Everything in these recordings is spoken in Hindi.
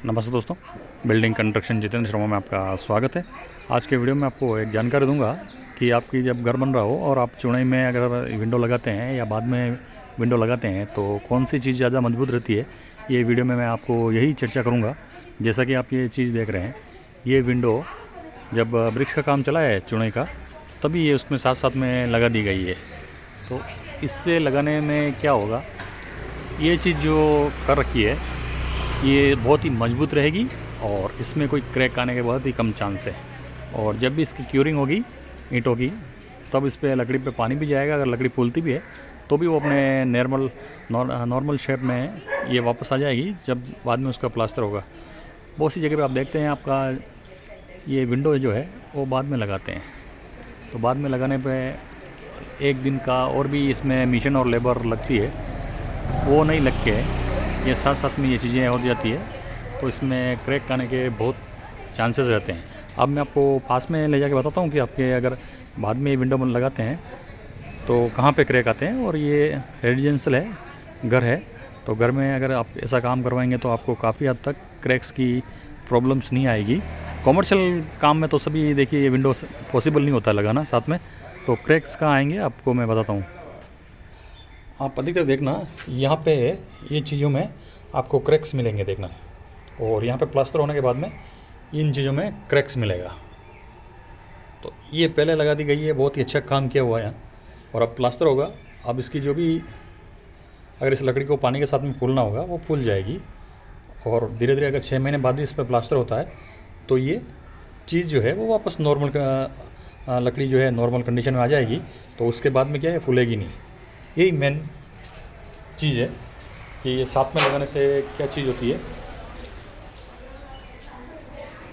नमस्ते दोस्तों, बिल्डिंग कंस्ट्रक्शन जितेंद्र शर्मा में आपका स्वागत है। आज के वीडियो में आपको एक जानकारी दूंगा कि आपकी जब घर बन रहा हो और आप चुनाई में अगर विंडो लगाते हैं या बाद में विंडो लगाते हैं तो कौन सी चीज़ ज़्यादा मजबूत रहती है, ये वीडियो में मैं आपको यही चर्चा करूँगा। जैसा कि आप ये चीज़ देख रहे हैं, ये विंडो जब ब्रिक्स का काम चला है चुनाई का, तभी ये उसमें साथ साथ में लगा दी गई है। तो इससे लगाने में क्या होगा, ये चीज़ जो कर रखी है ये बहुत ही मजबूत रहेगी और इसमें कोई क्रैक आने के बहुत ही कम चांस है। और जब भी इसकी क्यूरिंग होगी ईंटों की, तब इस पर लकड़ी पे पानी भी जाएगा। अगर लकड़ी फूलती भी है तो भी वो अपने नॉर्मल शेप में ये वापस आ जाएगी जब बाद में उसका प्लास्टर होगा। बहुत सी जगह पे आप देखते हैं आपका ये विंडो जो है वो बाद में लगाते हैं, तो बाद में लगाने पे एक दिन का और भी इसमें मिशन और लेबर लगती है, वो नहीं लग के ये साथ साथ में ये चीज़ें हो जाती है, तो इसमें क्रैक आने के बहुत चांसेस रहते हैं। अब मैं आपको पास में ले जाके बताता हूँ कि आपके अगर बाद में विंडो लगाते हैं तो कहाँ पे क्रैक आते हैं। और ये रेजिडेंशियल है, घर है, तो घर में अगर आप ऐसा काम करवाएंगे तो आपको काफ़ी हद तक क्रैक्स की प्रॉब्लम्स नहीं आएगी। कॉमर्शियल काम में तो सभी देखिए ये विंडो पॉसिबल नहीं होता लगाना साथ में, तो क्रैक्स कहाँ आएंगे आपको मैं बताता हूँ। आप अधिकतर देखना यहाँ पे ये चीज़ों में आपको क्रैक्स मिलेंगे देखना, और यहाँ पे प्लास्टर होने के बाद में इन चीज़ों में क्रैक्स मिलेगा। तो ये पहले लगा दी गई है, बहुत ही अच्छा काम किया हुआ है यहाँ, और अब प्लास्टर होगा। अब इसकी जो भी अगर इस लकड़ी को पानी के साथ में फूलना होगा वो फूल जाएगी, और धीरे धीरे अगर 6 महीने बाद भी इस पर प्लास्टर होता है तो ये चीज़ जो है वो वापस नॉर्मल लकड़ी जो है नॉर्मल कंडीशन में आ जाएगी। तो उसके बाद में क्या है, फूलेगी नहीं। यही मेन चीज़ है कि ये साथ में लगाने से क्या चीज़ होती है,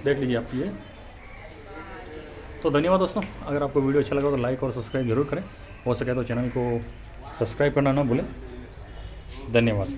देख लीजिए आप ये। तो धन्यवाद दोस्तों, अगर आपको वीडियो अच्छा लगा तो लाइक और सब्सक्राइब जरूर करें, हो सके तो चैनल को सब्सक्राइब करना ना भूलें। धन्यवाद।